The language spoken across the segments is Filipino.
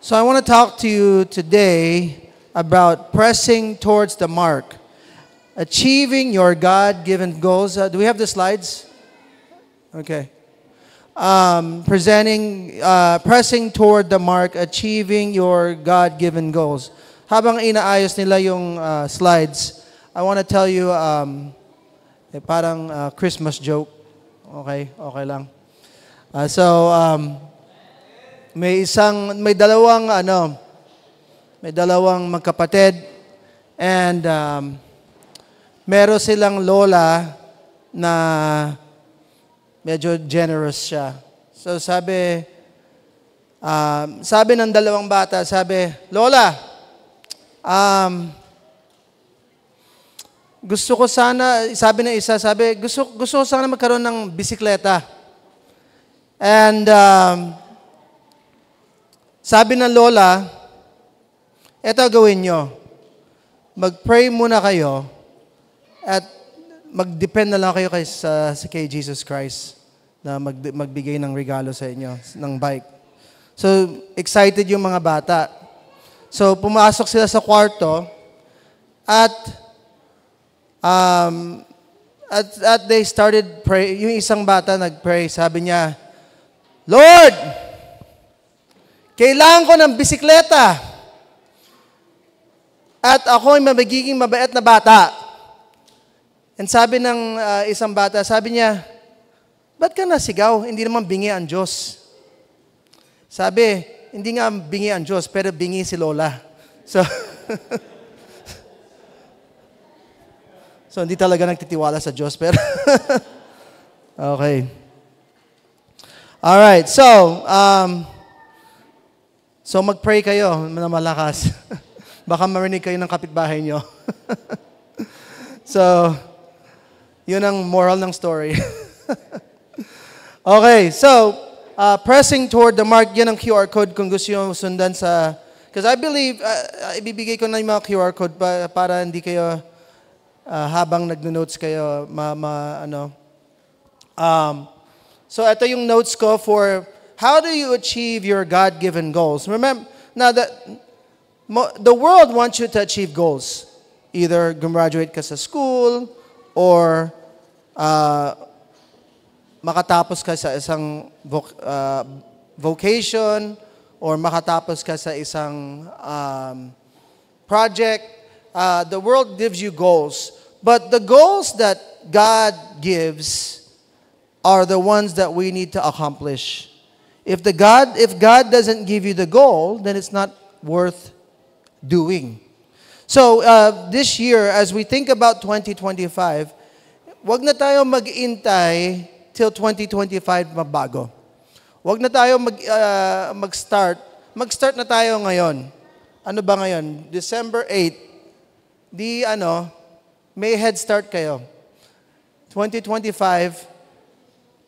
So I want to talk to you today about pressing towards the mark, achieving your God-given goals. Do we have the slides? Okay. Pressing toward the mark, achieving your God-given goals. Habang inaayos nila yung slides, I want to tell you, parang Christmas joke. Okay, okay lang. May dalawang magkapatid, and meron silang lola na medyo generous siya. So sabi ng dalawang bata, Lola, gusto ko sana, sabi ng isa, gusto ko sana magkaroon ng bisikleta. And sabi ng lola, eto gawin nyo. Mag-pray muna kayo at mag-depend na lang kayo kay Jesus Christ na magbigay ng regalo sa inyo, ng bike. So, excited yung mga bata. So, pumasok sila sa kwarto at they started pray. Yung isang bata nag-pray, sabi niya, Lord, kailangan ko ng bisikleta at ako ay magiging mabait na bata. And sabi ng isang bata, sabi niya, ba't ka nasigaw? Hindi naman bingi ang Diyos. Sabi, hindi nga bingi ang Diyos, pero bingi si Lola. So hindi talaga nagtitiwala sa Diyos, pero okay. Alright, so mag-pray kayo na malakas. Baka marinig kayo ng kapitbahay nyo. So, yun ang moral ng story. Okay, so, pressing toward the mark, yan ang QR code kung gusto nyo sundan sa... Because I believe, ibibigay ko na yung mga QR code para hindi kayo, habang nag-notes kayo, so, ito yung notes ko for how do you achieve your God-given goals. Remember, now the world wants you to achieve goals. Either graduate ka sa school or makatapos ka sa isang vocation or makatapos ka sa isang project. The world gives you goals. But the goals that God gives are the ones that we need to accomplish. If God doesn't give you the goal, then it's not worth doing. So, this year, as we think about 2025, wag na tayo mag-intay till 2025 mabago. Wag na tayo mag-start. Mag-start na tayo ngayon. Ano ba ngayon? December 8. May head start kayo. 2025,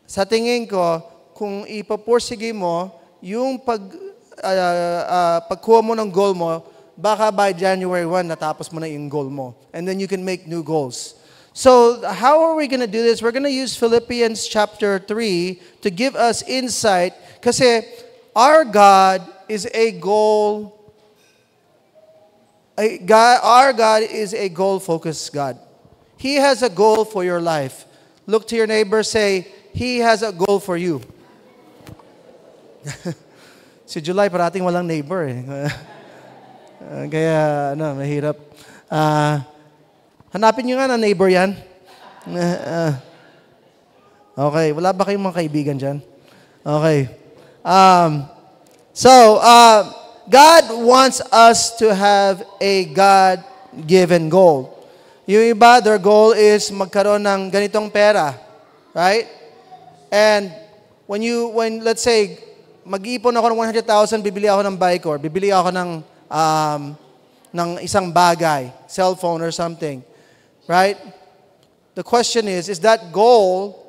sa tingin ko, kung ipaporsige mo, yung pagkuha mo ng goal mo, baka by January 1, natapos mo na yung goal mo. And then you can make new goals. So, how are we going to do this? We're going to use Philippians chapter 3 to give us insight. Kasi our God is a goal. Our God is a goal-focused God. He has a goal for your life. Look to your neighbor, say, He has a goal for you. Si July, parating walang neighbor eh. Kaya, mahirap. Hanapin nyo nga na neighbor yan. Okay, wala ba kayong mga kaibigan dyan? Okay. God wants us to have a God-given goal. Yung iba, their goal is magkaroon ng ganitong pera. Right? And when let's say, mag-iipon ako ng 100,000, bibili ako ng bike or bibili ako ng isang bagay, cellphone or something. Right? The question is that goal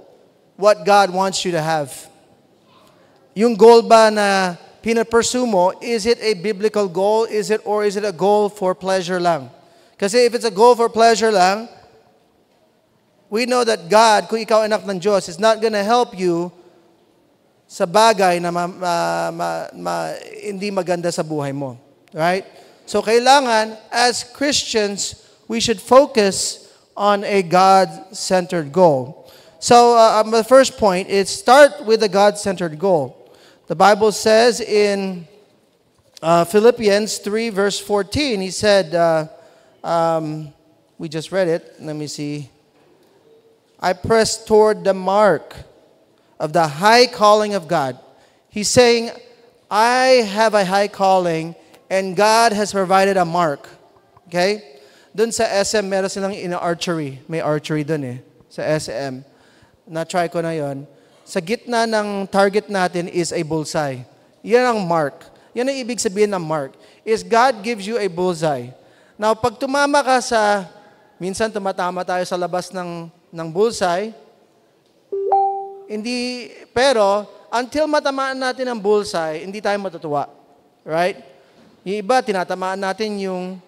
what God wants you to have? Yung goal ba na pinapursue mo, is it a biblical goal? Or is it a goal for pleasure lang? Kasi if it's a goal for pleasure lang, we know that God, kung ikaw anak ng Diyos, is not gonna help you sa bagay na hindi maganda sa buhay mo. Right? So kailangan, as Christians, we should focus on a God-centered goal. So the first point is start with a God-centered goal. The Bible says in Philippians 3 verse 14, he said, we just read it. Let me see. I press toward the mark of the high calling of God. He's saying, I have a high calling and God has provided a mark. Okay? Doon sa SM, meron silang archery. May archery doon sa SM. Na-try ko na yon. Sa gitna ng target natin is a bullseye. Yan ang mark. Yan ang ibig sabihin ng mark. Is God gives you a bullseye. Now, pag tumama ka sa, minsan tumatama tayo sa labas ng bullseye, pero until matamaan natin ang bullseye, hindi tayo matutuwa. Right? Yung iba, tinatamaan natin yung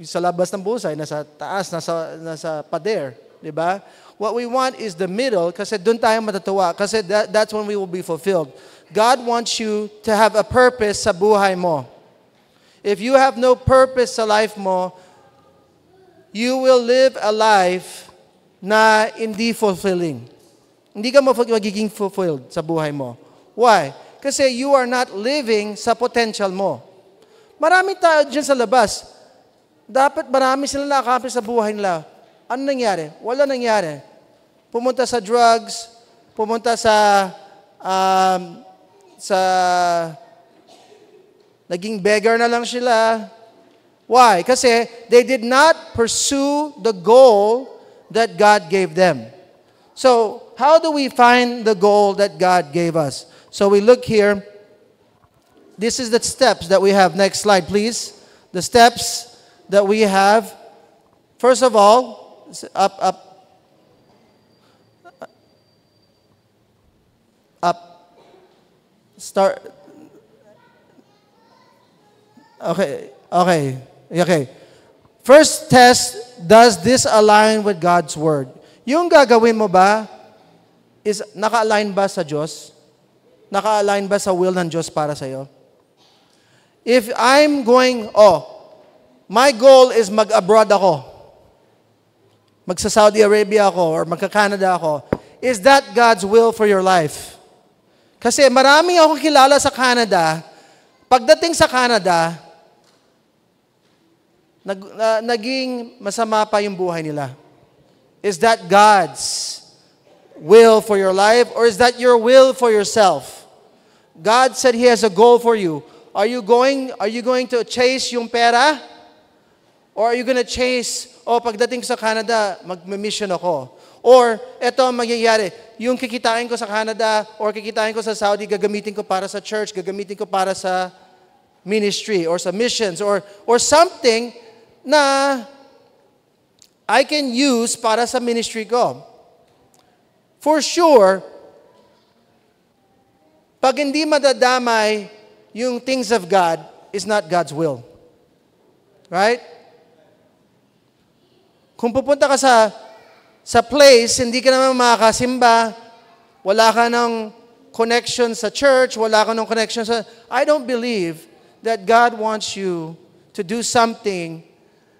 sa labas ng bullseye, nasa taas, nasa pader. Diba? What we want is the middle kasi doon tayo matatuwa kasi that's when we will be fulfilled. God wants you to have a purpose sa buhay mo. If you have no purpose sa life mo, you will live a life na hindi fulfilling. Hindi ka magiging fulfilled sa buhay mo. Why? Kasi you are not living sa potential mo. Marami tayo dyan sa labas. Dapat marami sila nakakapit sa buhay nila. Ano nangyari? Wala nangyari. Pumunta sa drugs, pumunta sa naging beggar na lang sila. Why? Kasi they did not pursue the goal that God gave them. So, how do we find the goal that God gave us? So we look here. This is the steps that we have. Next slide, please. The steps that we have. First of all, up. Start. Okay. First test, does this align with God's Word? Yung gagawin mo ba, is naka-align ba sa Diyos? Naka-align ba sa will ng Diyos para sa'yo? If I'm going, my goal is mag-abroad ako. Magsa-Saudi Arabia ako or magka-Canada ako. Is that God's will for your life? Kasi maraming akong kilala sa Canada. Pagdating sa Canada, naging masama pa yung buhay nila. Is that God's will for your life or is that your will for yourself? God said He has a goal for you. Are you going to chase yung pera? Or are you going to chase, pagdating sa Canada, mag-mission ako? Or, eto ang mangyayari, yung kikitain ko sa Canada or kikitain ko sa Saudi, gagamitin ko para sa church, gagamitin ko para sa ministry or sa missions or something na I can use para sa ministry ko. For sure, pag hindi madadamay yung things of God, is not God's will. Right? Kung pupunta ka sa place, hindi ka naman makakasimba, wala ka ng connection sa church, wala ka ng connection sa... I don't believe that God wants you to do something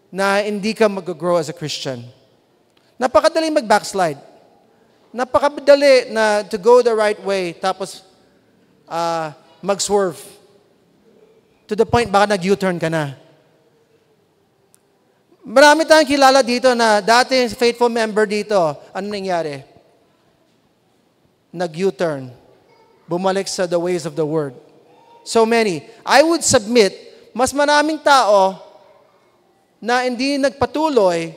na hindi ka mag-grow as a Christian. Napakadali mag-backslide. Napakadali na to go the right way, tapos mag-swerve. To the point, baka nag-U-turn ka na. Marami tayong kilala dito na dati faithful member dito. Ano nangyari? Nag-U-turn. Bumalik sa the ways of the Word. So many. I would submit, mas maraming tao na hindi nagpatuloy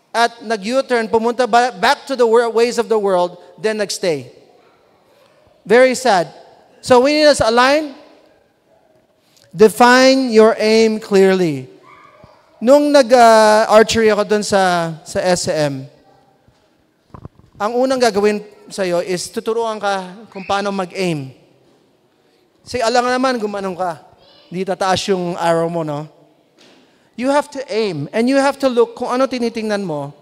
at nag-U-turn, pumunta back to the ways of the world, then nagstay. Very sad. So we need to align. Define your aim clearly. Nung nag-archery ako dun sa SM, ang unang gagawin sa'yo is tuturuan ka kung paano mag-aim. Kasi alam nga naman gumanong ka. Hindi tataas yung arrow mo, no? You have to aim. And you have to look kung ano tinitingnan mo.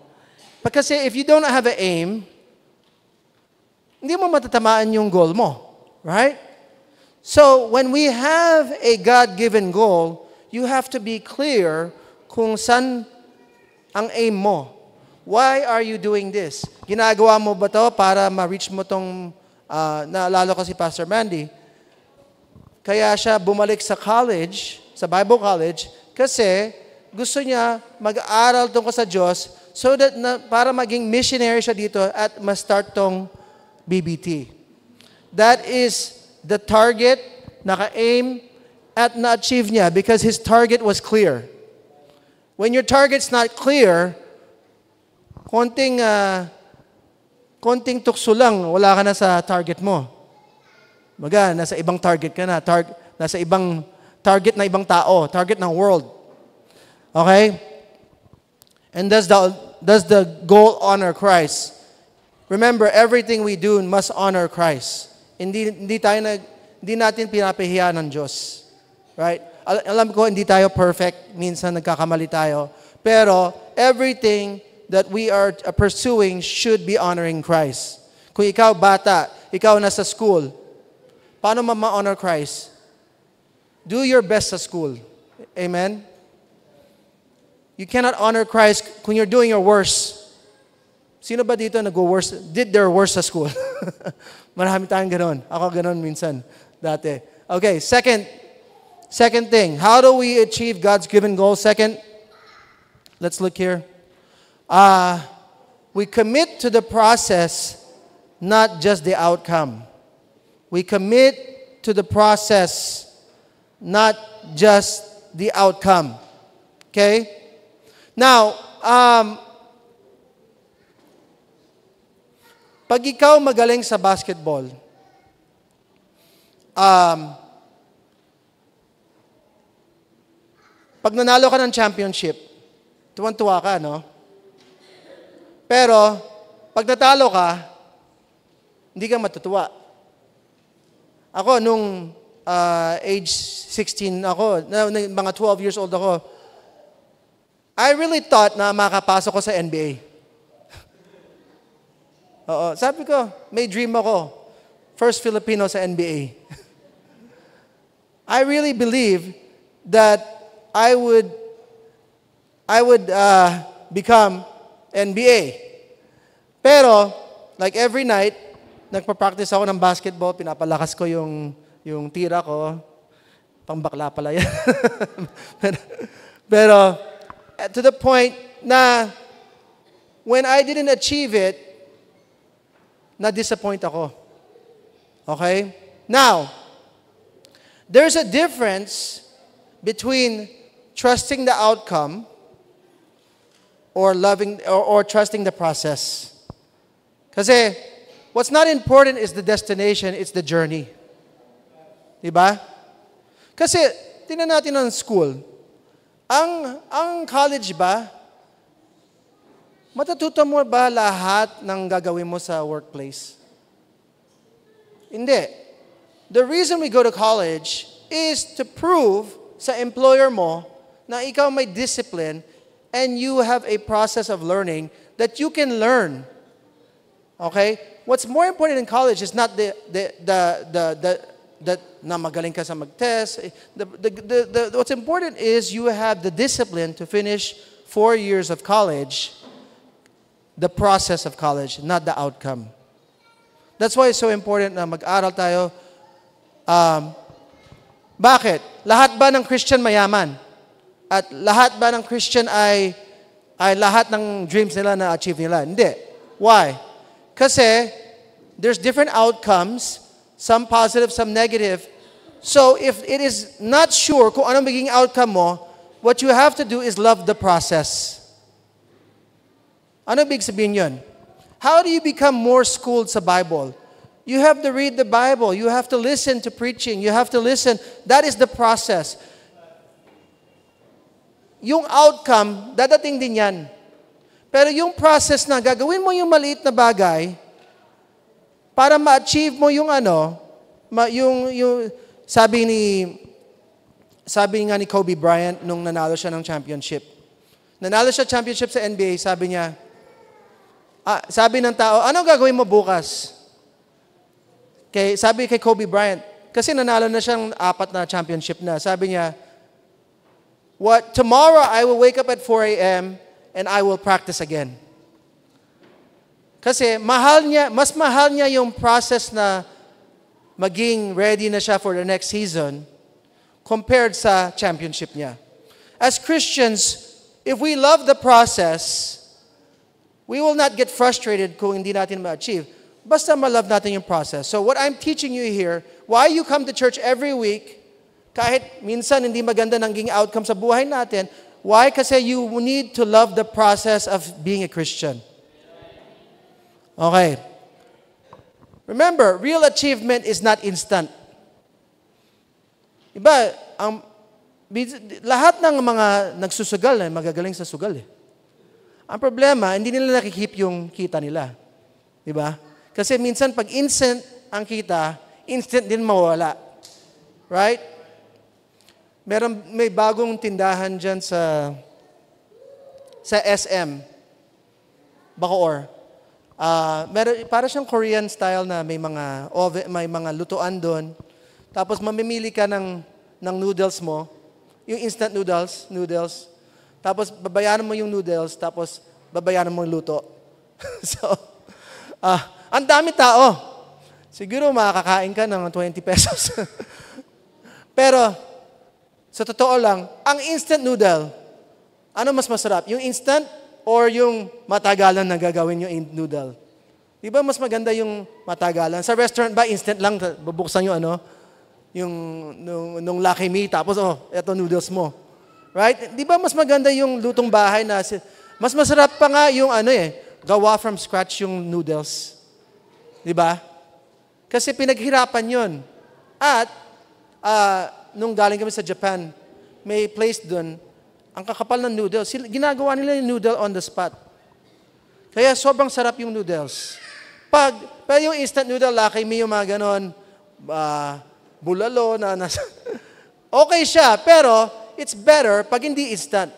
Kasi if you don't have an aim, hindi mo matatamaan yung goal mo. Right? So, when we have a God-given goal, you have to be clear kung saan ang aim mo. Why are you doing this? Ginagawa mo ba to para ma-reach mo tong, naalala ko si Pastor Mandy, kaya siya bumalik sa college, sa Bible college, kasi gusto niya mag-aaral tungkol sa Diyos so that para maging missionary siya dito at ma-start tong BBT. That is the target, naka-aim, at na-achieve niya because his target was clear. When your target's not clear, konting tukso lang, wala ka na sa target mo. Baga, nasa ibang target ka na. Nasa ibang target na ibang tao. Target ng world. Okay? And does the goal honor Christ? Remember, everything we do must honor Christ. Hindi natin pinapahiya ng Diyos. Right? Alam ko, hindi tayo perfect. Minsan nagkakamali tayo. Pero, everything that we are pursuing should be honoring Christ. Kung ikaw bata, ikaw nasa school, paano ma-honor Christ? Do your best sa school. Amen? You cannot honor Christ kung you're doing your worst. Sino ba dito nag-worst? Did their worst sa school? Marami tayong ganon. Ako ganon minsan. Dati. Okay, second thing. How do we achieve God's given goal? Second, let's look here. We commit to the process, not just the outcome. We commit to the process, not just the outcome. Okay? Now, pag ikaw magaling sa basketball, pag nanalo ka ng championship, tuwan-tuwa ka, no? Pero, pag natalo ka, hindi ka matutuwa. Ako, nung age 16 ako, mga 12 years old ako, I really thought na makapasok ko sa NBA. Oo, sabi ko, may dream ako. First Filipino sa NBA. I really believe that I would become NBA. Pero, like every night, nagpa-practice ako ng basketball, pinapalakas ko yung tira ko. Pangbakla pala yan. pero, to the point na when I didn't achieve it, na-disappoint ako. Okay? Now, there's a difference between trusting the outcome or loving or trusting the process. Kasi what's not important is the destination, it's the journey. Diba? Kasi tingnan natin ang school. Ang college ba, matututo mo ba lahat ng gagawin mo sa workplace? Hindi. The reason we go to college is to prove sa employer mo na ikaw may discipline and you have a process of learning that you can learn. Okay? What's more important in college is not na magaling ka sa mag-test. What's important is you have the discipline to finish 4 years of college, the process of college, not the outcome. That's why it's so important na mag-aral tayo. Bakit? Lahat ba ng Christian mayaman? At lahat ba ng Christian ay lahat ng dreams nila na achieve nila? Hindi. Why? Kasi there's different outcomes, some positive, some negative. So if it is not sure kung ano magiging outcome mo, what you have to do is love the process. Ano ibig sabihin yun? How do you become more schooled sa Bible? You have to read the Bible. You have to listen to preaching. You have to listen. That is the process. Yung outcome, dadating din yan. Pero yung process na gagawin mo yung maliit na bagay para ma-achieve mo yung yung sabi nga ni Kobe Bryant nung nanalo siya ng championship. Nanalo siya championship sa NBA, sabi niya, sabi ng tao, ano gagawin mo bukas? Sabi kay Kobe Bryant, kasi nanalo na siyang 4 na championship na. Sabi niya, tomorrow I will wake up at 4 a.m. and I will practice again. Kasi mas mahal niya yung process na maging ready na siya for the next season compared sa championship niya. As Christians, if we love the process, we will not get frustrated kung hindi natin ma-achieve. Basta ma-love natin yung process. So what I'm teaching you here, why you come to church every week, kahit minsan hindi maganda naging outcome sa buhay natin, why? Kasi you need to love the process of being a Christian. Okay. Remember, real achievement is not instant. Iba, lahat ng mga nagsusugal ay magagaling sa sugal eh. Ang problema, hindi nila nakikip yung kita nila. Diba? Kasi minsan pag instant ang kita, instant din mawala. Right? May bagong tindahan dyan sa SM, Bacoor. Para siyang Korean style na may mga lutuan doon. Tapos mamimili ka ng noodles mo, yung instant noodles. Tapos babayaran mo yung noodles, tapos babayaran mo yung luto. So, ang dami tao. Siguro makakakain ka ng 20 pesos. Pero, sa totoo lang, ang instant noodle, ano mas masarap? Yung instant or yung matagalan na gagawin yung noodle? Di ba mas maganda yung matagalan? Sa restaurant ba, instant lang, bubuksan yung nung Lucky Me, tapos, eto noodles mo. Right? Di ba mas maganda yung lutong bahay na, mas masarap pa nga yung gawa from scratch yung noodles. Di ba? Kasi pinaghirapan yun. At, nung galing kami sa Japan, may place doon, ang kakapal ng noodles, ginagawa nila yung noodle on the spot. Kaya sobrang sarap yung noodles. Pero yung instant noodle, Lucky Me, yung mga ganon, bulalo na nasa... Okay siya, pero it's better pag hindi instant.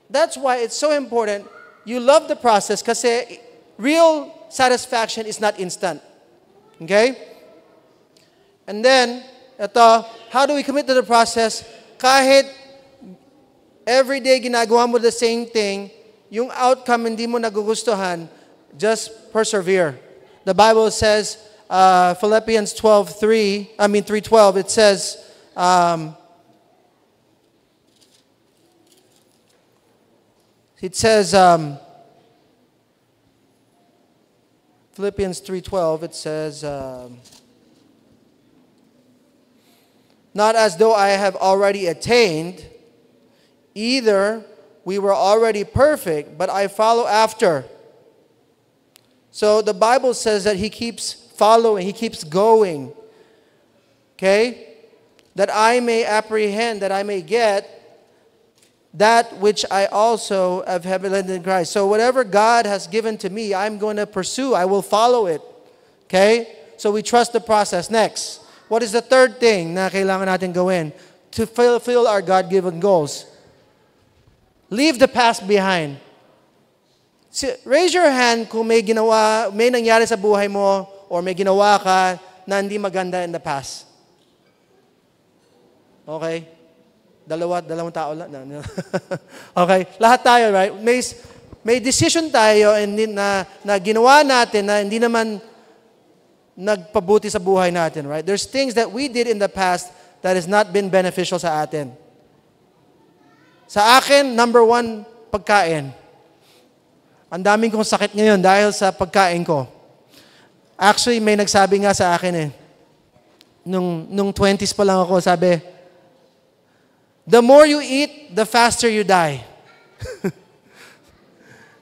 That's why it's so important. You love the process kasi real satisfaction is not instant. Okay? And then, how do we commit to the process? Kahit everyday ginagawa mo the same thing, yung outcome hindi mo nagugustuhan, just persevere. The Bible says, Philippians 3:12, it says, Philippians 3:12, it says, not as though I have already attained, either we were already perfect, but I follow after. So the Bible says that he keeps following, he keeps going. Okay? That I may apprehend, that I may get that which I also have heavenly in Christ. So whatever God has given to me, I'm going to pursue. I will follow it. Okay? So we trust the process. Next. What is the third thing na kailangan natin gawin to fulfill our God-given goals? Leave the past behind. Raise your hand kung may nangyari sa buhay mo or may ginawa ka na hindi maganda in the past. Okay? Dalawang tao lang. Okay? Lahat tayo, right? May decision tayo na ginawa natin na hindi naman nagpabuti sa buhay natin, right? There's things that we did in the past that has not been beneficial sa atin. Sa akin, number 1, pagkain. Ang daming kong sakit ngayon dahil sa pagkain ko. Actually, may nagsabi nga sa akin nung 20s pa lang ako, sabi, the more you eat, the faster you die.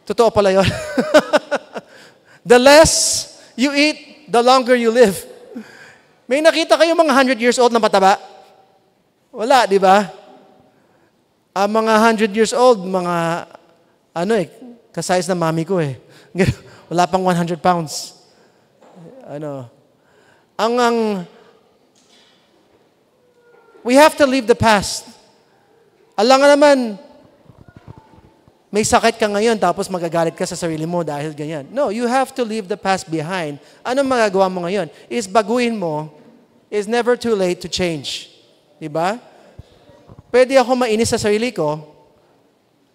Totoo pala yun. The less you eat, the longer you live. May nakita kayo mga 100 years old na mataba? Wala, di ba? Ang mga 100 years old, mga, kasize na mami ko eh. Wala pang 100 pounds. We have to leave the past. Alam nga naman, May sakit ka ngayon, tapos magagalit ka sa sarili mo dahil ganyan. No, you have to leave the past behind. Anong magagawa mo ngayon? Is baguhin mo. It's never too late to change. Diba? Pwede ako mainis sa sarili ko.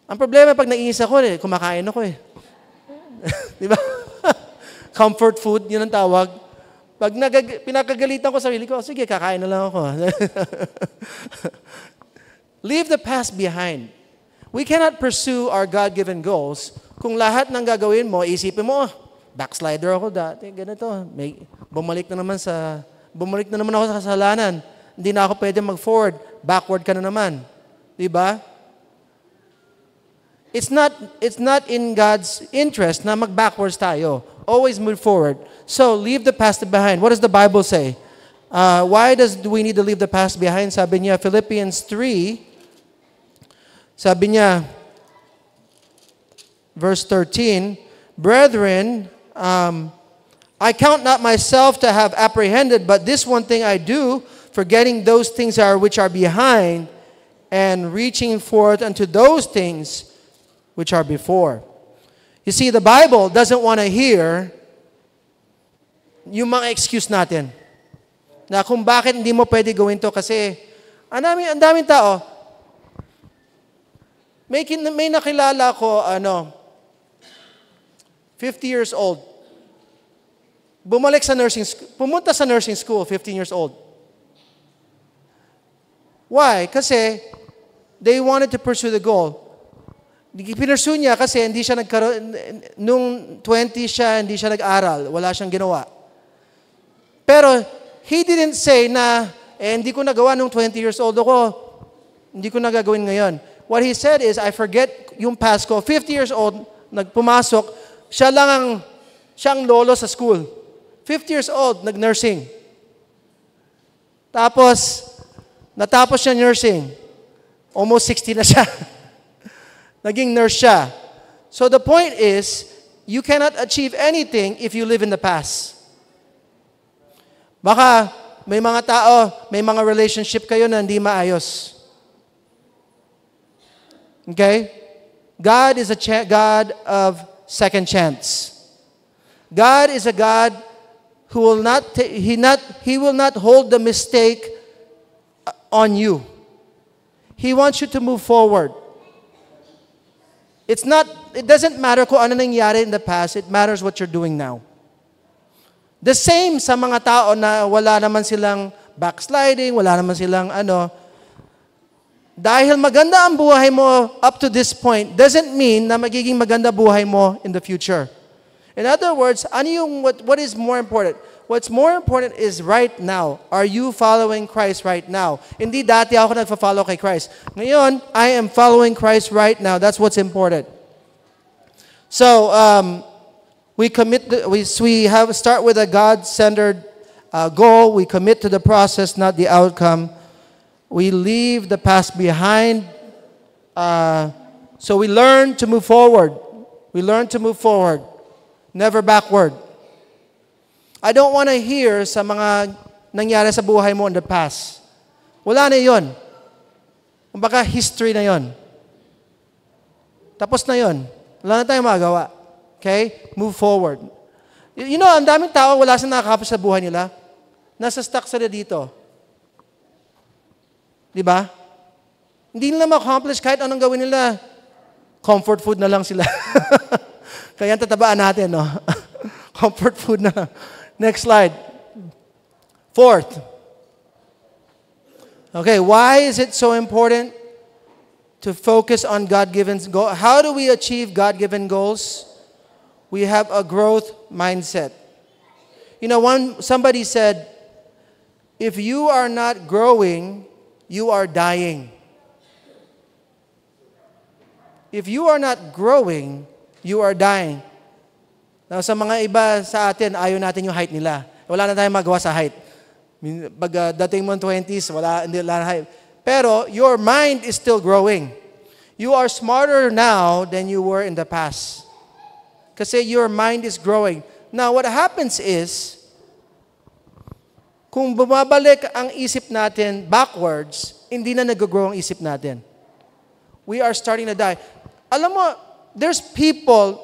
Ang problema pag nainis ako, kumakain ako eh. Diba? Comfort food, yun ang tawag. Pag pinakagalitan ko sa sarili ko, sige, kakain na lang ako. Leave the past behind. We cannot pursue our God-given goals kung lahat ng gagawin mo, isipin mo, backslider ako dati, ganito. Bumalik na naman ako sa kasalanan. Hindi na ako pwede mag-forward. Backward ka na naman. Diba? It's not in God's interest na mag-backwards tayo. Always move forward. So, leave the past behind. What does the Bible say? Why do we need to leave the past behind? Sabi niya, Philippians 3, sabi niya, verse 13, Brethren, I count not myself to have apprehended, but this one thing I do, forgetting those things which are behind, and reaching forth unto those things which are before. You see, the Bible doesn't want to hear yung mga excuse natin. Na kung bakit hindi mo pwede gawin to kasi ang daming tao. May nakilala ko, 50 years old. Pumunta sa nursing school, 15 years old. Why? Kasi they wanted to pursue the goal. Pinursue niya kasi hindi siya nung 20 siya, hindi siya nag-aral. Wala siyang ginawa. Pero, he didn't say na, hindi ko nagawa nung 20 years old ako. Hindi ko nagagawin ngayon. What he said is, I forget yung past ko. 50 years old, nagpumasok, siya ang lolo sa school. 50 years old, nag-nursing. Tapos, natapos siya nursing. Almost 60 na siya. Naging nurse siya. So the point is, you cannot achieve anything if you live in the past. Baka may mga tao, may mga relationship kayo na hindi maayos. Okay? God is a God of second chance. God is a God who will He will not hold the mistake on you. He wants you to move forward. It doesn't matter kung ano nangyari in the past, it matters what you're doing now. The same sa mga tao na wala naman silang backsliding, wala naman silang dahil maganda ang buhay mo up to this point, doesn't mean na magiging maganda buhay mo in the future. In other words, what is more important? What's more important is right now. Are you following Christ right now? Hindi dati ako nagfa-follow kay Christ. Ngayon, I am following Christ right now. That's what's important. So, we start with a God-centered goal. We commit to the process, not the outcome. We leave the past behind. So we learn to move forward. We learn to move forward. Never backward. I don't want to hear sa mga nangyari sa buhay mo in the past. Wala na yun. Kumbaga, history na yun. Tapos na yun. Wala na tayong magawa. Okay? Move forward. You know, ang daming tao, wala silang nakakapos sa buhay nila. Nasa stuck sila dito. Di ba? Hindi nila ma-accomplish kahit anong gawin nila. Comfort food na lang sila. Kaya tatabaan natin, no? Comfort food na lang. Next slide. Fourth. Okay, why is it so important to focus on God-given goals? How do we achieve God-given goals? We have a growth mindset. You know, somebody said, if you are not growing, you are dying. If you are not growing, you are dying. Now, sa mga iba sa atin, ayaw natin yung height nila. Wala na tayong magawa sa height. Pag dating mo 20s, wala na height. Pero, your mind is still growing. You are smarter now than you were in the past. Kasi your mind is growing. Now, what happens is, kung bumabalik ang isip natin backwards, hindi na nag-grow ang isip natin. We are starting to die. Alam mo, there's people,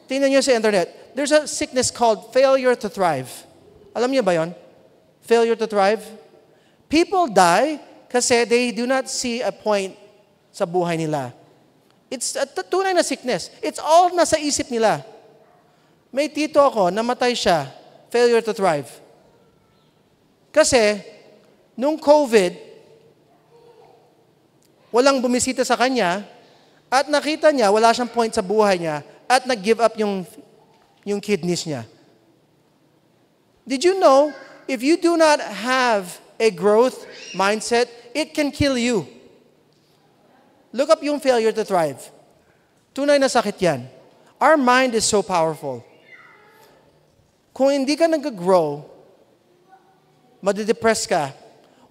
tingnan nyo sa internet, there's a sickness called failure to thrive. Alam niyo ba yon? Failure to thrive? People die kasi they do not see a point sa buhay nila. It's a tunay na sickness. It's all nasa isip nila. May tito ako, namatay siya, failure to thrive. Kasi, nung COVID, walang bumisita sa kanya, at nakita niya, wala siyang point sa buhay niya, at nag-give up yung kidneys niya. Did you know, if you do not have a growth mindset, it can kill you. Look up yung failure to thrive. Tunay na sakit yan. Our mind is so powerful. Kung hindi ka nag-grow, madidepress ka.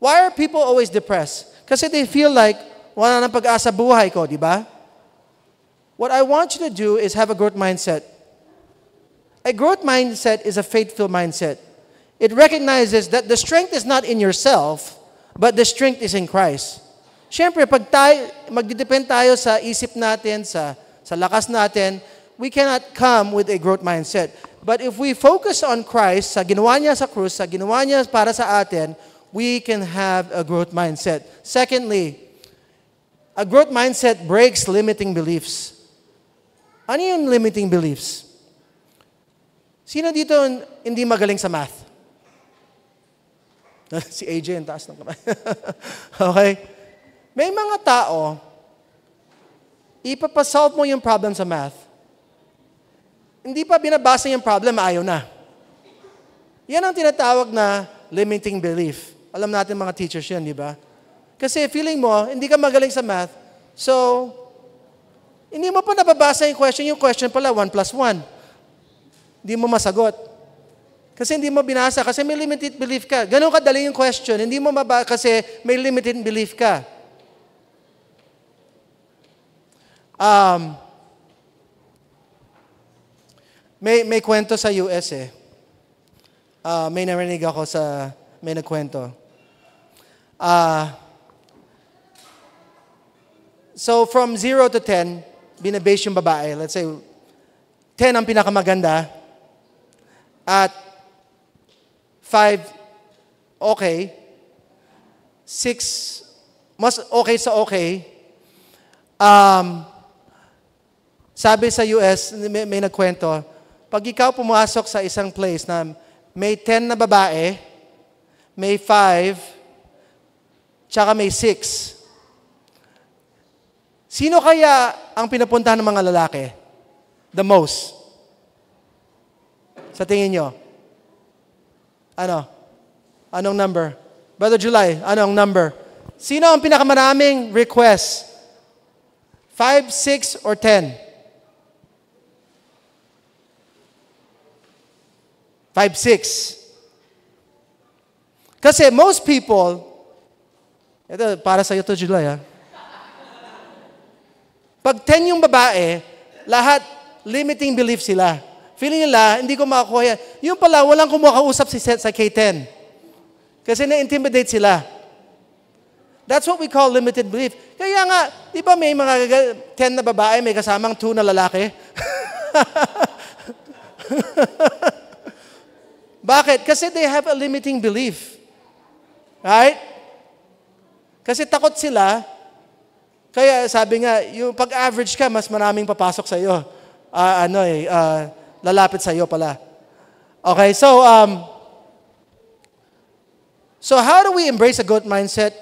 Why are people always depressed? Kasi they feel like, wala nang pag-asa buhay ko, di ba? What I want you to do is have a growth mindset. A growth mindset is a faith-filled mindset. It recognizes that the strength is not in yourself, but the strength is in Christ. Siyempre, pag magdidepend tayo sa isip natin, sa lakas natin, we cannot come with a growth mindset. But if we focus on Christ, sa ginawa niya sa krus, sa ginawa niya para sa atin, we can have a growth mindset. Secondly, a growth mindset breaks limiting beliefs. Ano yung limiting beliefs? Sino dito hindi magaling sa math? Si AJ, ang taas ng kamay. Okay? May mga tao, ipapasolve mo yung problem sa math, hindi pa binabasa yung problem, ayaw na. Yan ang tinatawag na limiting belief. Alam natin mga teachers yan, di ba? Kasi feeling mo, hindi ka magaling sa math, so, hindi mo pa nababasa yung question pala, 1 plus 1. Hindi mo masagot. Kasi hindi mo binasa, kasi may limited belief ka. Ganun kadali yung question, hindi mo mabasa kasi may limited belief ka. May kwento sa US eh. May narinig ako may nagkwento. So from 0 to 10, binabase yung babae. Let's say, 10 ang pinakamaganda. At 5, okay. 6, mas okay sa okay. Sabi sa US, may nagkwento, pag ikaw pumasok sa isang place na may 10 na babae, may 5, tsaka may 6, sino kaya ang pinapuntahan ng mga lalaki? The most? Sa tingin nyo? Ano? Anong number? Brother July, anong number? Sino ang pinakamaraming request? 5, 6, or 10? 5, 6. Kasi most people, ito para sa iyo to, July, ha? Pag 10 yung babae, lahat limiting belief sila. Feeling nila, hindi ko makakuha yan. Yung pala, walang kumakausap sa K10. Kasi na-intimidate sila. That's what we call limited belief. Kaya nga, di ba may mga 10 na babae, may kasamang 2 na lalaki? Bakit? Kasi they have a limiting belief. Right? Kasi takot sila. Kaya sabi nga, yung pag-average ka, mas maraming papasok sa iyo. Lalapit sa iyo pala. Okay, so how do we embrace a growth mindset?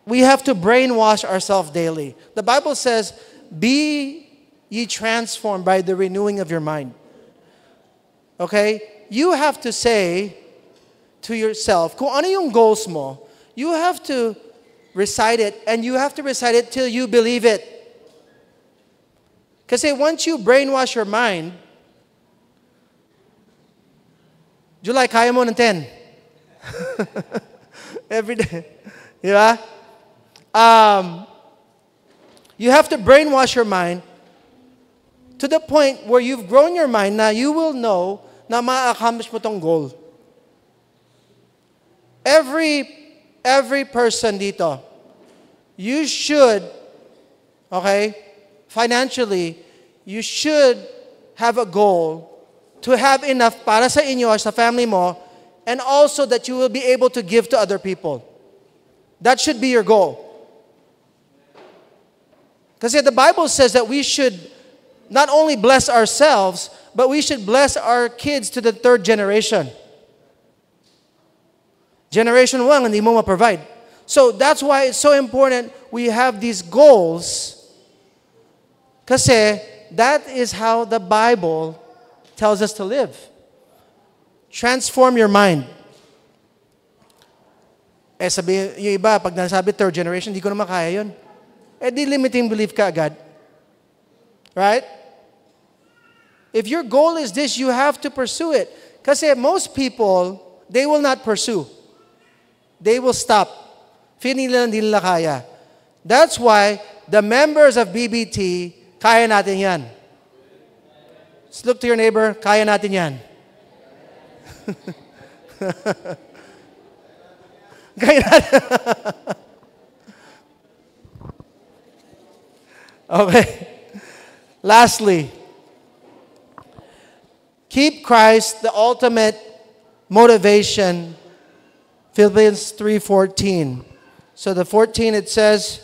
We have to brainwash ourselves daily. The Bible says, be ye transformed by the renewing of your mind. Okay? You have to say to yourself, kung ano yung goals mo, you have to recite it, and you have to recite it till you believe it. Kasi once you brainwash your mind, July, kaya mo ng 10. Every day. Di ba? You have to brainwash your mind to the point where you've grown your mind na you will know na ma-accomplish mo tong goal. Every person dito, you should, okay, financially, you should have a goal to have enough para sa inyo, sa family mo, and also that you will be able to give to other people. That should be your goal. Because the Bible says that we should not only bless ourselves, but we should bless our kids to the third generation. Generation 1, hindi mo ma-provide. So that's why it's so important we have these goals. Kasi that is how the Bible tells us to live. Transform your mind. Sabi, yung iba, pag nasabi third generation, di ko naman kaya yun. Di limiting belief ka agad. Right? If your goal is this, you have to pursue it. Kasi most people, they will not pursue. They will stop. Feeling nila hindi nila kaya. That's why the members of BBT, kaya natin yan. Just look to your neighbor, kaya natin yan. Kaya natin. Okay. Lastly, keep Christ the ultimate motivation. Philippians 3:14. So the 14 it says,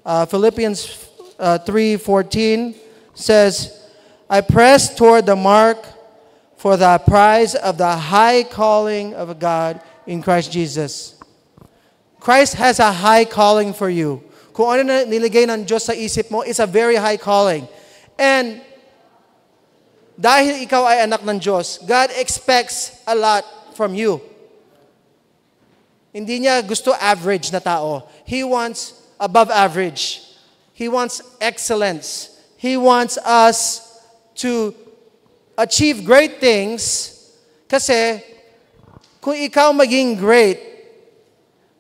Philippians 3:14 says, I press toward the mark for the prize of the high calling of God in Christ Jesus. Christ has a high calling for you. Kung ano na nilagay ng Diyos sa isip mo, it's a very high calling. And dahil ikaw ay anak ng Diyos, God expects a lot from you. Hindi niya gusto average na tao. He wants above average. He wants excellence. He wants us to achieve great things kasi kung ikaw maging great,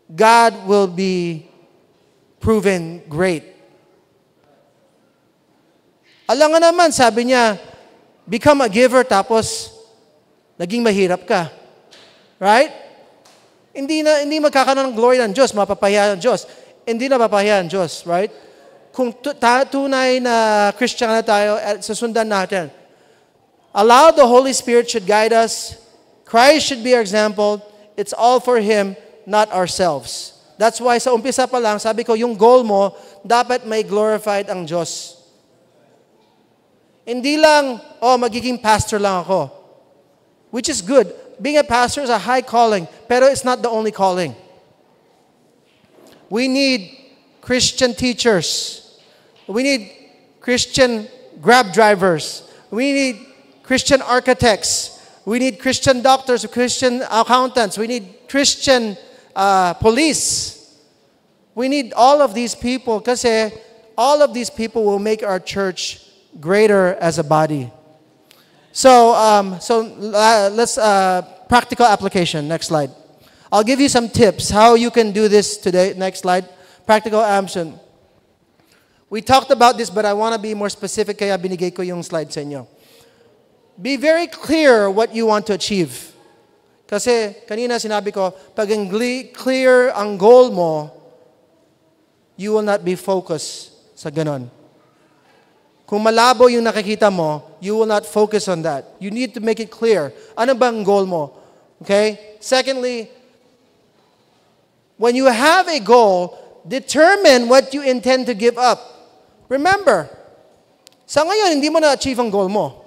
God will be proven great. Alam nga naman, sabi niya, become a giver tapos naging mahirap ka. Right? Hindi magkakaroon ng glory ng Diyos, mapapahiya ng Diyos. Hindi na mapapahiya ng Diyos, right? Kung tunay na Christian na tayo at susundan natin, allow the Holy Spirit should guide us. Christ should be our example. It's all for Him, not ourselves. That's why sa umpisa pa lang, sabi ko, yung goal mo, dapat may glorified ang Diyos. Hindi lang, magiging pastor lang ako. Which is good. Being a pastor is a high calling, pero it's not the only calling. We need Christian teachers. We need Christian Grab drivers. We need Christian architects. We need Christian doctors, Christian accountants. We need Christian police. We need all of these people kasi all of these people will make our church greater as a body. So let's practical application. Next slide. I'll give you some tips how you can do this today. Next slide. Practical action. We talked about this, but I want to be more specific kaya binigay ko yung slide sa inyo. Be very clear what you want to achieve. Kasi kanina sinabi ko, pag clear ang goal mo, you will not be focused sa ganon. Kung malabo yung nakikita mo, you will not focus on that. You need to make it clear. Ano bang goal mo? Okay? Secondly, when you have a goal, determine what you intend to give up. Remember, sa ngayon, hindi mo na-achieve ang goal mo.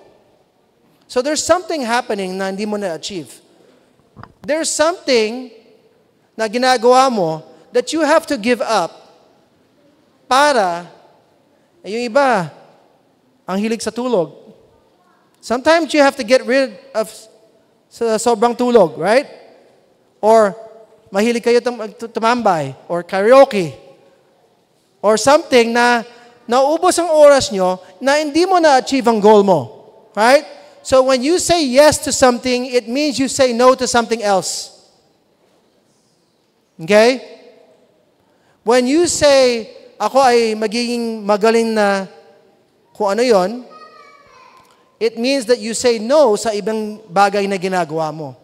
So there's something happening na hindi mo na-achieve. There's something na ginagawa mo that you have to give up para, yung iba, ang hilig sa tulog. Sometimes you have to get rid of sobrang tulog, right? Or mahilig kayo tumambay, or karaoke, or something na naubos ang oras nyo na hindi mo na-achieve ang goal mo. Right? So when you say yes to something, it means you say no to something else. Okay? When you say, ako ay magiging magaling na kung ano yon, it means that you say no sa ibang bagay na ginagawa mo.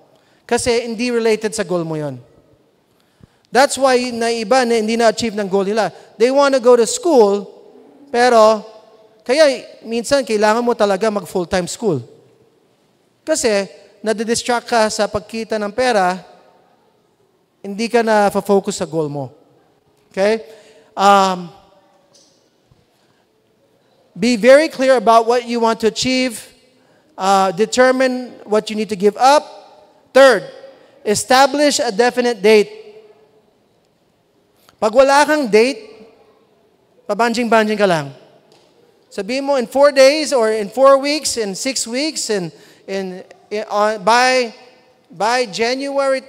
Kasi hindi related sa goal mo yon. That's why na iba na hindi na-achieve ng goal nila. They want to go to school, pero Kaya minsan kailangan mo talaga mag full-time school. Kasi nadidistract ka sa pagkita ng pera, hindi ka na focus sa goal mo. Okay? Be very clear about what you want to achieve. Determine what you need to give up. Third, establish a definite date. Pag wala kang date, pabanjing-banjing ka lang. Sabihin mo, in 4 days, or in 4 weeks, in 6 weeks, by January,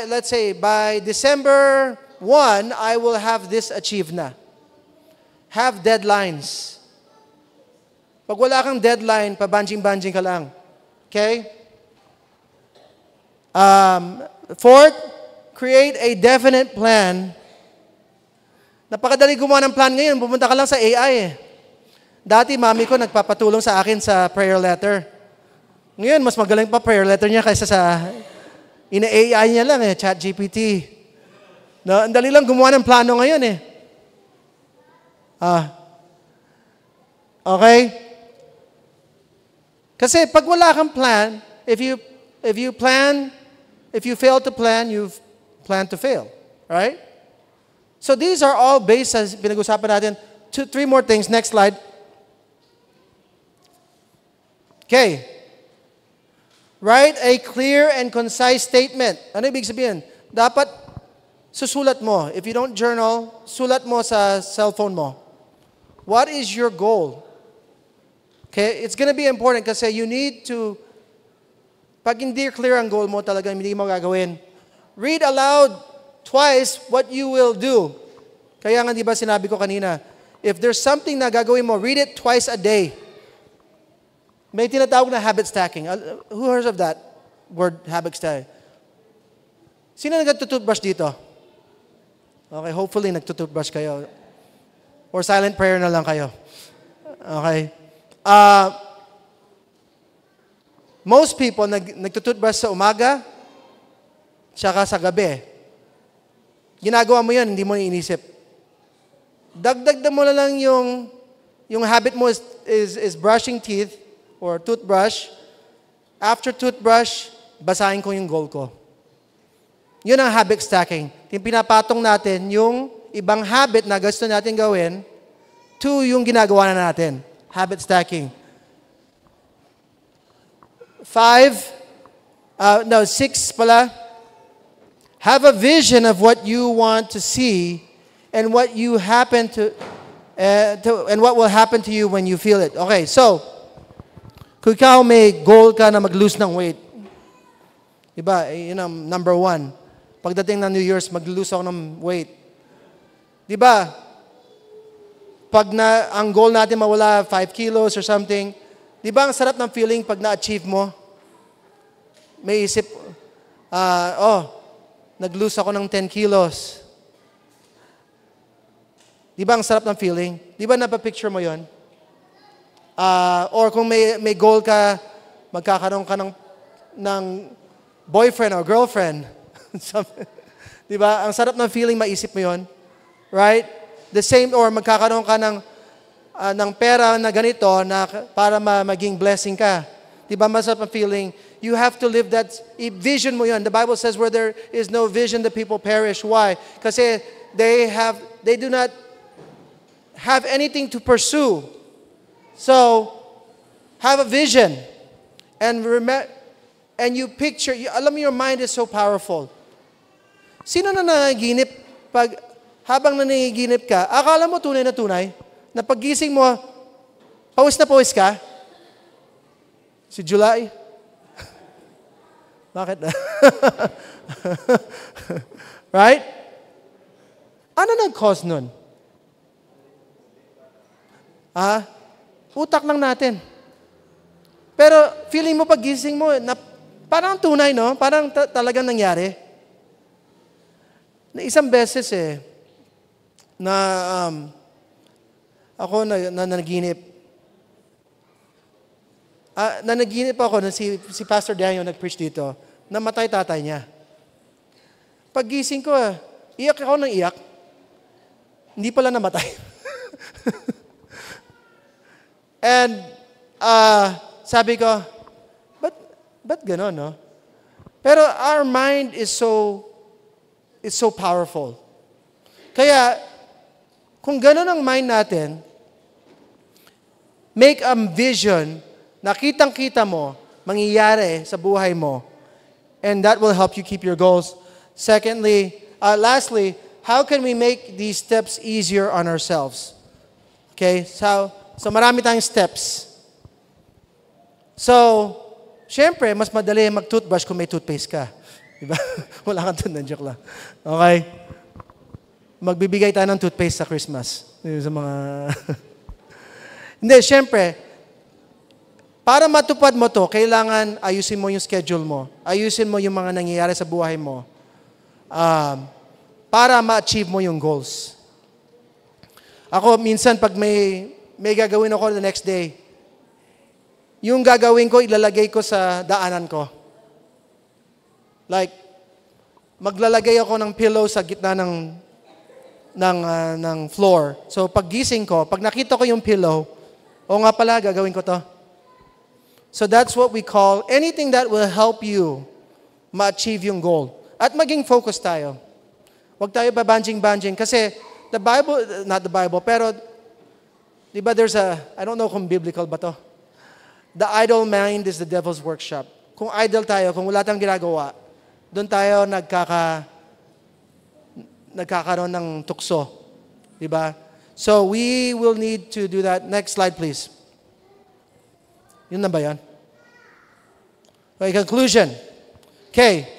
let's say, by December 1, I will have this achieved na. Have deadlines. Pag wala kang deadline, pabanjing-banjing ka lang. Okay? Fourth, create a definite plan. Napakadali gumawa ng plan ngayon. Pumunta ka lang sa AI eh. Dati, mami ko nagpapatulong sa akin sa prayer letter. Ngayon, mas magaling pa prayer letter niya kaysa sa ina-AI niya lang eh, ChatGPT. No, ang dali lang gumawa ng plano ngayon eh. Okay? Kasi pag wala kang plan, if you fail to plan, you've planned to fail. Right? So these are all based, as pinag-usapan natin, 3 more things. Next slide. Okay. Write a clear and concise statement. Ano ibig sabihin? Dapat susulat mo. If you don't journal, sulat mo sa cellphone mo. What is your goal? Okay, it's gonna be important kasi you need to, pag hindi clear ang goal mo, talagang hindi mo gagawin. Read aloud twice what you will do. Kaya nga di ba sinabi ko kanina, if there's something na gagawin mo, read it twice a day. May tinatawag na habit stacking. Who heard of that word, habit stacking? Sino nagtututbrush dito? Okay, hopefully nagtututbrush kayo. Or silent prayer na lang kayo. Okay. Most people nagtututbrush sa umaga, tsaka sa gabi. Ginagawa mo yan, hindi mo inisip. Dagdag mo na lang yung habit mo is brushing teeth or toothbrush. After toothbrush, basahin ko yung goal ko. Yun ang habit stacking. Pinapatong natin yung ibang habit na gusto natin gawin to yung ginagawa na natin. Habit stacking. 6 pala. Have a vision of what you want to see and what you happen to and what will happen to you when you feel it. Okay, so kung ikaw may goal ka na mag-lose ng weight, diba, yun ang number 1. Pagdating ng New Year's, mag-lose ako ng weight. Diba, pag ang goal natin mawala 5 kilos or something, di ba ang sarap ng feeling pag na-achieve mo? May isip, nag-lose ako ng 10 kilos. Di ba ang sarap ng feeling? Di ba napapicture mo yon? Or kung may goal ka, magkakaroon ka ng boyfriend or girlfriend. Di ba? Ang sarap ng feeling, maisip mo yon. Right? The same, or magkakaroon ka ng pera na ganito na para maging blessing ka. Diba, masarap ang feeling? You have to live that, vision mo yun. The Bible says where there is no vision, the people perish. Why? Kasi they do not have anything to pursue. So, have a vision. And you picture, alam mo, your mind is so powerful. Sino na nanaginip habang nanaginip ka, akala mo tunay na paggising mo, pawis na pawis ka? Si July? Bakit na? Right? Ano nag-cause nun? Utak lang natin. Pero feeling mo paggising mo, parang tunay, no? Parang talagang nangyari. Na isang beses ako nanaginip. Nanaginip ako na si Pastor Daniel nag-preach dito. Namatay tatay niya. Paggising ko, iyak ako ng iyak. Hindi pala namatay. And sabi ko, ba't gano'n, no? Pero our mind is so powerful. Kaya, kung gano'n ang mind natin, make a vision na kitang-kita mo, mangyayari sa buhay mo. And that will help you keep your goals. Lastly, how can we make these steps easier on ourselves? Okay, so marami tayong steps. So, syempre, mas madali mag-toothbrush kung may toothpaste ka. Diba? Wala kang toothbrush, joke lang. Okay? Magbibigay tayo ng toothpaste sa Christmas. Sa mga... Hindi, syempre, para matupad mo to, kailangan ayusin mo yung schedule mo. Ayusin mo yung mga nangyayari sa buhay mo. Para ma-achieve mo yung goals. Ako, minsan, pag may gagawin ako the next day, yung gagawin ko, ilalagay ko sa daanan ko. Like, maglalagay ako ng pillow sa gitna ng floor. So, pag gising ko, pag nakita ko yung pillow, nga pala, gagawin ko to. So, that's what we call anything that will help you ma-achieve yung goal. At maging focus tayo. Huwag tayo babanjing-banjing. Kasi, not the Bible, pero, di ba I don't know kung biblical ba to. The idle mind is the devil's workshop. Kung idle tayo, kung wala tayong ginagawa, doon tayo nagkakaroon ng tukso. Di ba? So, we will need to do that. Next slide, please. Yun na ba yan? Okay, conclusion. Okay.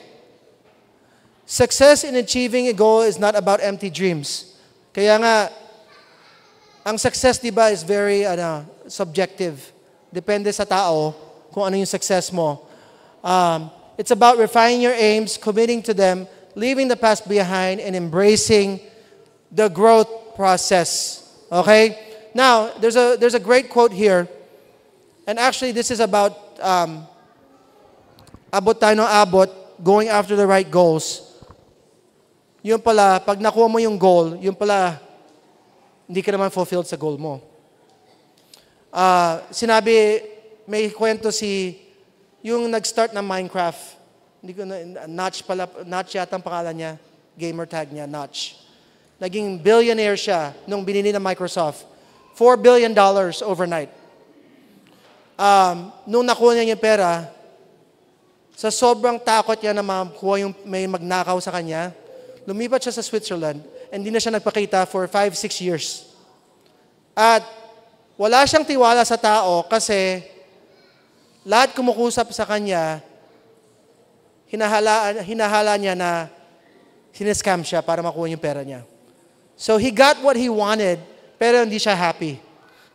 Success in achieving a goal is not about empty dreams. Kaya nga, ang success, di ba, is very subjective. Depende sa tao kung ano yung success mo. It's about refining your aims, committing to them, leaving the past behind, and embracing the growth process. Okay? Now, there's a great quote here. And actually, this is about abot tayo ng abot, going after the right goals. Yun pala, pag nakuha mo yung goal, yun pala, hindi ka naman fulfilled sa goal mo. Sinabi, may kwento yung nag-start ng Minecraft, Notch yata ang pangalan niya, gamer tag niya, Notch. Naging billionaire siya nung binili ng Microsoft. $4 billion overnight. Nung nakuha niya yung pera, sa sobrang takot niya na makuha yung may magnakaw sa kanya, lumipat siya sa Switzerland, and hindi na siya nagpakita for 5-6 years. At wala siyang tiwala sa tao kasi lahat kumukusap sa kanya, hinahala niya na sinescam siya para makuha yung pera niya. So he got what he wanted, pero hindi siya happy.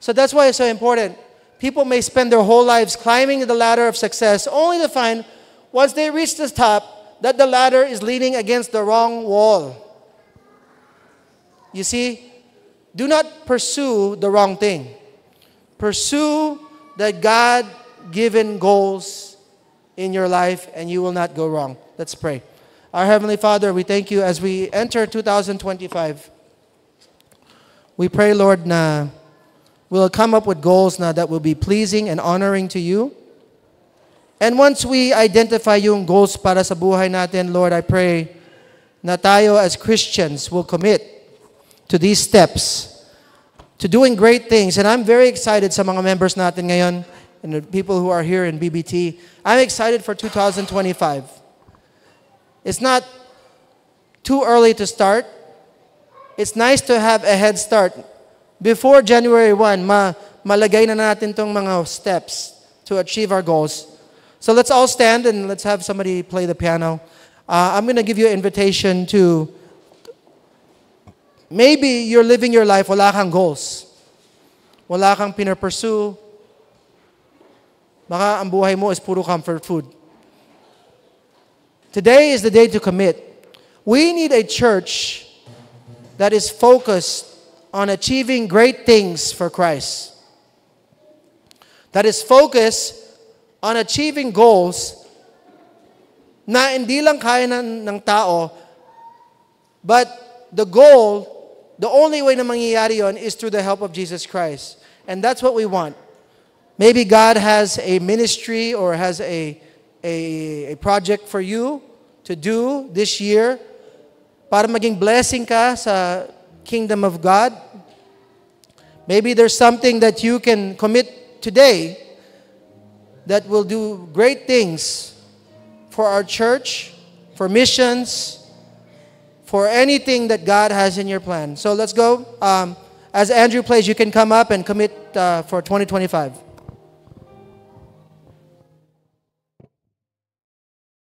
So that's why it's so important. People may spend their whole lives climbing the ladder of success only to find, once they reach the top, that the ladder is leaning against the wrong wall. You see, do not pursue the wrong thing. Pursue the God-given goals in your life, and you will not go wrong. Let's pray. Our Heavenly Father, we thank you as we enter 2025. We pray, Lord, na we'll come up with goals na that will be pleasing and honoring to you. And once we identify yung goals para sa buhay natin, Lord, I pray na tayo as Christians will commit to these steps, to doing great things. And I'm very excited sa mga members natin ngayon and the people who are here in BBT. I'm excited for 2025. It's not too early to start. It's nice to have a head start. Before January 1, malagay na natin tong mga steps to achieve our goals. So let's all stand and let's have somebody play the piano. I'm going to give you an invitation to, maybe you're living your life, wala kang goals. Wala kang pinapursue. Baka ang buhay mo is puro comfort food. Today is the day to commit. We need a church that is focused on achieving great things for Christ. That is focused on achieving goals na hindi lang kaya ng tao, but the goal, the only way na mangyayari yon is through the help of Jesus Christ. And that's what we want. Maybe God has a ministry or has a project for you to do this year para maging blessing ka sa kingdom of God. Maybe there's something that you can commit today that will do great things for our church, for missions, for anything that God has in your plan. So let's go. As Andrew plays, you can come up and commit for 2025.